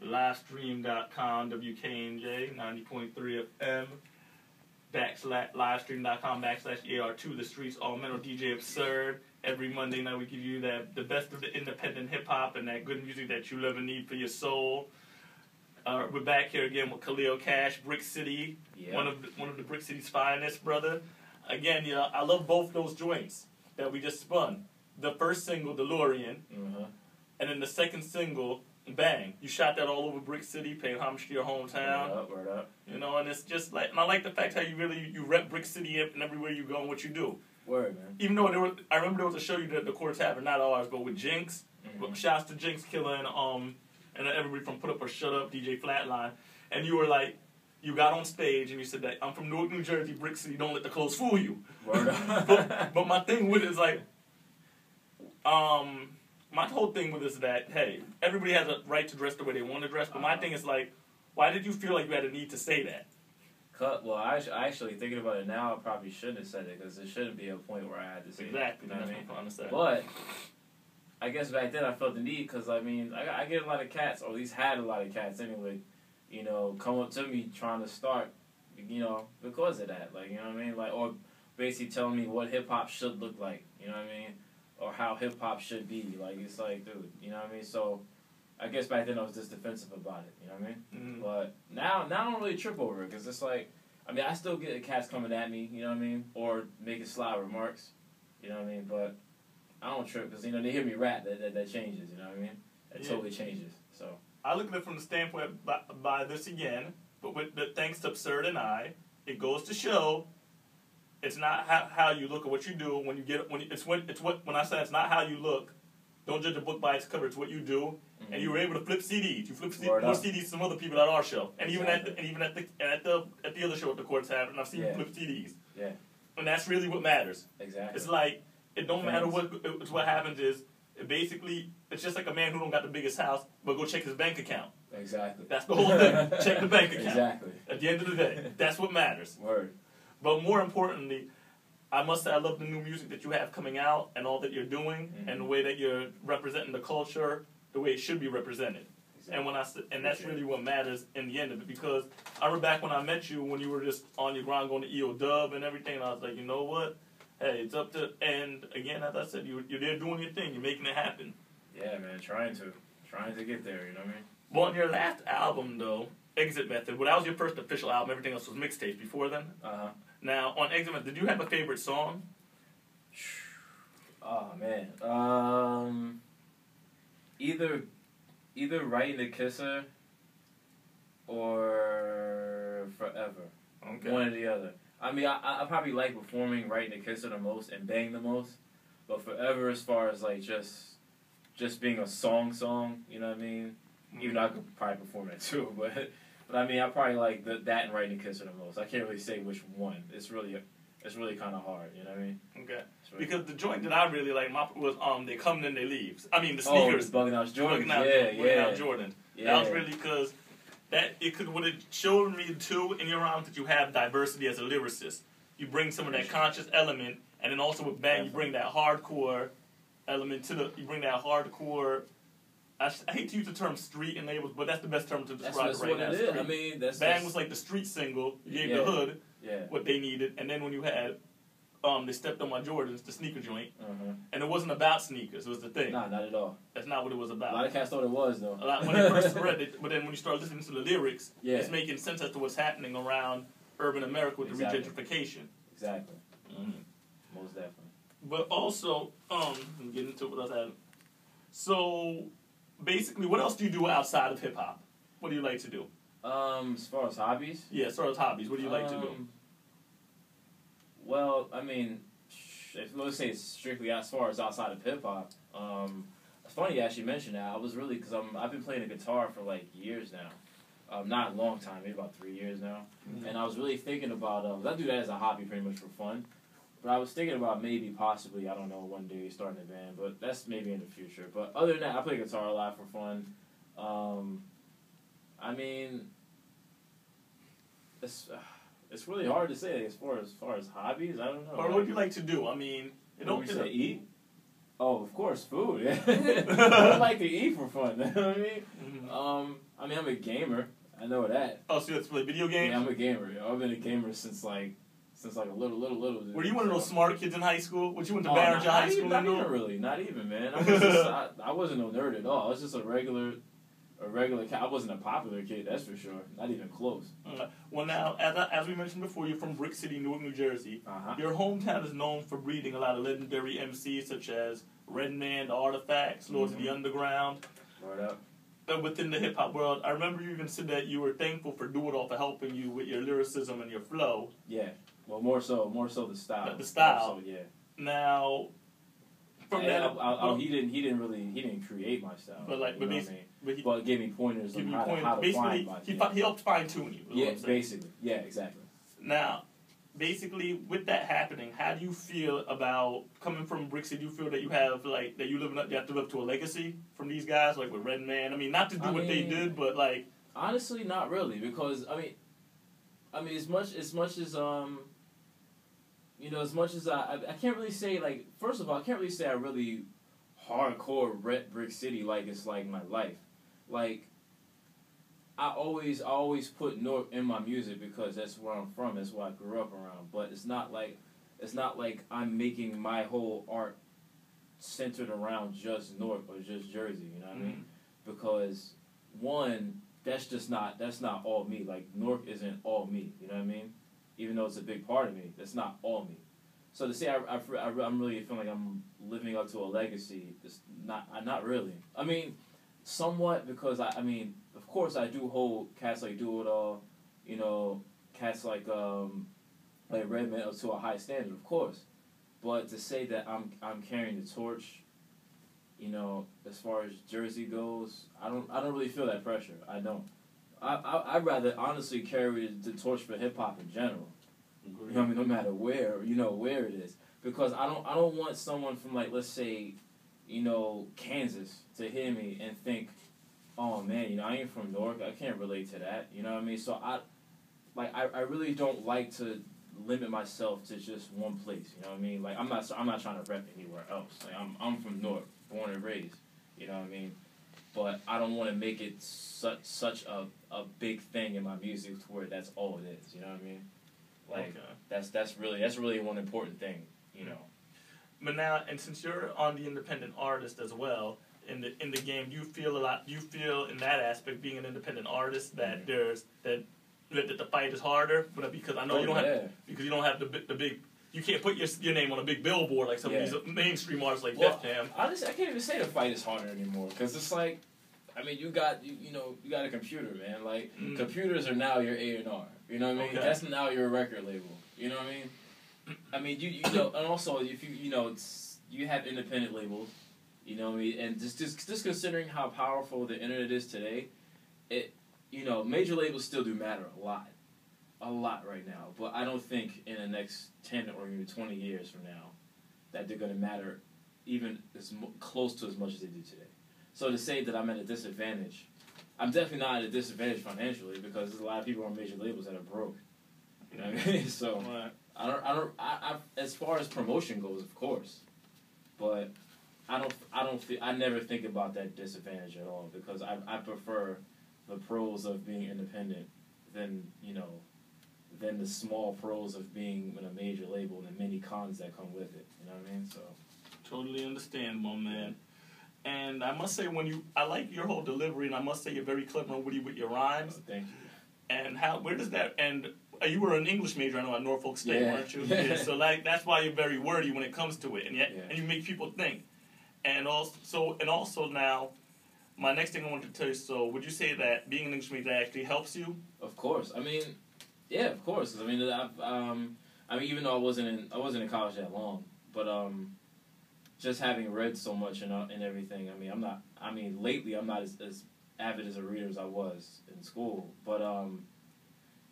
livestream.com, WKNJ, 90.3 FM, livestream.com/AR2, The Streets All Mental, DJ Absurd. Every Monday night we give you the best of the independent hip-hop and that good music that you love and need for your soul. We're back here again with Kalil Kash, Brick City, one of the Brick City's finest, brother. Again, I love both those joints that we just spun. The first single, DeLorean, and then the second single, Bang. You shot that all over Brick City, paying homage to your hometown. Word up. You know, and it's just like, and I like the fact how you rep Brick City and everywhere you go and what you do. Word, man. Even though I remember there was a show you did at the Quartz Tavern, not ours, but with Jinx. Shouts to Jinx Killer and everybody from Put Up or Shut Up, DJ Flatline. And you were like, you got on stage and you said that I'm from Newark, New Jersey, Brick City, don't let the clothes fool you. Word up. but my thing with it is like, my whole thing with it is that, hey, everybody has a right to dress the way they want to dress, but my thing is like, why did you feel like you had a need to say that? Well, I actually thinking about it now, I probably shouldn't have said it because there shouldn't be a point where I had to say exactly. it. You know what I mean? But I guess back then I felt the need because, I mean, I get a lot of cats, or at least had a lot of cats anyway, you know, come up to me trying to start, you know, because of that. Like, you know what I mean? Like, or basically telling me what hip-hop should look like, you know what I mean? Or how hip-hop should be. Like, it's like, dude, you know what I mean? So I guess back then I was just defensive about it, you know what I mean? But now I don't really trip over it because it's like, I mean, I still get cats coming at me, you know what I mean? Or making sly remarks, you know what I mean? But I don't trip because, you know, they hear me rap, that changes, you know what I mean? That totally changes, so. I look at it from the standpoint by this again, but with thanks to Absurd and I, it goes to show it's not how you look or what you do when I say it's not how you look. Don't judge a book by its cover. It's what you do, and you were able to flip CDs. You flipped more CDs than some other people at our show, and even at the other show at the Quartz Tavern, I've seen you flip CDs. Yeah, and that's really what matters. Exactly. It's like it don't matter what happens is basically it's just like a man who don't got the biggest house, but go check his bank account. Exactly. That's the whole thing. Check the bank account. Exactly. At the end of the day, that's what matters. Word. But more importantly, I must say I love the new music that you have coming out and all that you're doing and the way that you're representing the culture the way it should be represented. Exactly. And that's really what matters in the end of it, because I remember back when I met you when you were just on your grind going to EO Dub and everything, and I was like, you know what? Hey, it's up to, and again, as I said, you're there doing your thing, you're making it happen. Yeah, man, trying to get there, you know what I mean? Well, on your last album, though, Exit Method, well, that was your first official album, everything else was mixtapes before then? Now, on Exit Method, did you have a favorite song? Oh, man. Either Writing the Kisser or Forever. Okay. One or the other. I mean, I probably like performing Writing the Kisser the most and Bang the most, but Forever as far as like just being a song, you know what I mean? Even though I could probably perform it too, but I mean, I probably like that and Writing the Kisser the most. I can't really say which one. It's really kind of hard, you know what I mean? Okay. Really, because the joint that I really like was They Come Then They Leave. I mean the sneakers. Oh, Bugging Out Jordan. Bugging Out Jordan. Yeah. That was really because what it showed me too in your rhymes that you have diversity as a lyricist. You bring some of that conscious element, and then also with Bang, you bring that hardcore element you bring that hardcore. I hate to use the term street and labels, but that's the best term to describe it right now. It is. I mean, Bang was like the street single. You gave the hood what they needed, and then when you had They Stepped on My Jordans, the sneaker joint, and it wasn't about sneakers. It was the thing. Nah, not at all. That's not what it was about. A lot of cats thought it was though. When they first read it, but then when you start listening to the lyrics, it's making sense as to what's happening around urban America with the regentrification. Exactly. Most definitely. But also, I'm getting into what else I have. So, basically, what else do you do outside of hip hop? What do you like to do? As far as hobbies? Yeah, as far as hobbies, what do you like to do? Well, I mean, let's say it's strictly as far as outside of hip hop. It's funny you actually mentioned that. I was really, because I've been playing the guitar for like years now. Not a long time, maybe about 3 years now. And I was really thinking about, I do that as a hobby pretty much for fun. But I was thinking about maybe possibly, I don't know, one day starting a band, but that's maybe in the future. But other than that, I play guitar a lot for fun. I mean, it's really hard to say as far as hobbies. I don't know. Or what do you like to do? I mean, eat. Oh, of course, food. Yeah. I like to eat for fun. You know what I mean? Mm-hmm. I mean, I'm a gamer. I know that. Oh, so you have to play video games? Yeah, I'm a gamer. Yo. I've been a gamer since like a little. Dude. Were you one of those smart kids in high school? What you went to Oh, Barrington High School? Not even really. Not even, man. I wasn't no nerd at all. I was just a regular kid. I wasn't a popular kid, that's for sure. Not even close. Well, now, as we mentioned before, you're from Brick City, Newark, New Jersey. Uh-huh. Your hometown is known for breeding a lot of legendary MCs such as Redman, The Artifacts, Lords of the Underground. Right up. Within the hip hop world, I remember you even said that you were thankful for Do It All for helping you with your lyricism and your flow. Yeah. Well, more so the style. The style. So, yeah. Now, from that, he didn't create my style. But like, but he gave me pointers on how to find my. He helped fine tune you. Yeah, basically. Yeah, exactly. Now, basically, with that happening, how do you feel about coming from Brick City? Do you feel that you have like that you have to live up to a legacy from these guys, like with Redman? I mean, not to do what they did, but like honestly, not really, because I mean, as much as as much as I can't really say, like, first of all, I can't really say I really hardcore rep Brick City like it's like my life. Like, I always put Newark in my music because that's where I'm from, that's what I grew up around. But it's not like I'm making my whole art centered around just Newark or just Jersey, you know what I mean? Because one, that's not all me. Like, Newark isn't all me, you know what I mean? Even though it's a big part of me, that's not all me. So to say I'm really feeling like I'm living up to a legacy, it's not really. I mean, somewhat, because I mean, of course I do hold cats like Do It All, you know, cats like Redman up to a high standard, of course. But to say that I'm carrying the torch, you know, as far as Jersey goes, I don't really feel that pressure. I don't. I'd rather honestly carry the torch for hip hop in general. You know what I mean? No matter where it is, because I don't want someone from, like, let's say, you know, Kansas to hear me and think, oh man, you know, I ain't from Newark, I can't relate to that. You know what I mean? So I really don't like to limit myself to just one place. You know what I mean? Like, I'm not trying to rep anywhere else. Like, I'm from Newark, born and raised. You know what I mean? But I don't want to make it such a big thing in my music to where that's all it is. You know what I mean? Like, that's really one important thing. You know. But now, and since you're on the independent artist as well in the game, you feel in that aspect, being an independent artist, that that the fight is harder, but because I know you don't have the big. You can't put your name on a big billboard like some of these mainstream artists like Def Jam. Honestly, I can't even say the fight is harder anymore, because it's like, I mean, you got a computer, man. Like, computers are now your A&R. You know what I mean? Okay. That's now your record label. You know what I mean? I mean, you know, and also if you have independent labels. You know what I mean? And just considering how powerful the internet is today, major labels still do matter a lot right now. But I don't think in the next 10 or even 20 years from now that they're going to matter even close to as much as they do today. So to say that I'm at a disadvantage, I'm definitely not at a disadvantage financially, because there's a lot of people on major labels that are broke. You know what I mean? So I as far as promotion goes, of course, but I never think about that disadvantage at all, because I prefer the pros of being independent than the small pros of being in a major label and the many cons that come with it. You know what I mean? So totally understand, my man. And I must say, I like your whole delivery, and I must say you're very clever and witty with your rhymes. Oh, thank you. And where does that, and you were an English major, I know, at Norfolk State, weren't you? Yeah. So like, that's why you're very wordy when it comes to it, and you make people think. And also now, my next thing I wanted to tell you, so would you say that being an English major actually helps you? Of course. I mean, yeah, of course. I mean, even though I wasn't in college that long, but just having read so much and everything. Lately I'm not as avid as a reader as I was in school, but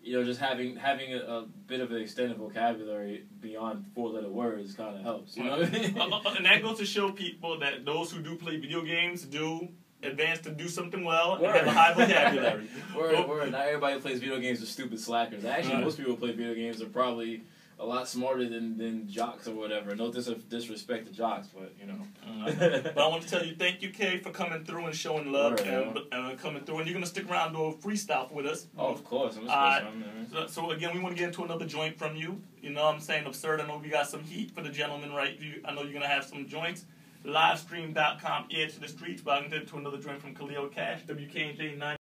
just having a bit of an extended vocabulary beyond 4-letter words kind of helps. You know what I mean? And that goes to show people that those who do play video games do advance to do something well and have a high vocabulary. Word. Not everybody who plays video games are stupid slackers. Actually, most people who play video games are probably a lot smarter than jocks or whatever. No disrespect to jocks, but you know. But I want to tell you, thank you, Kay, for coming through and showing love and coming through. And you're gonna stick around and do a freestyle with us. Oh, of course. I'm gonna so again, we want to get into another joint from you. You know what I'm saying? Absurd. I know we got some heat for the gentleman, right? I know you're gonna have some joints. Livestream.com, ear to the streets. But I can get to another joint from Kalil Kash, WKNJ 9.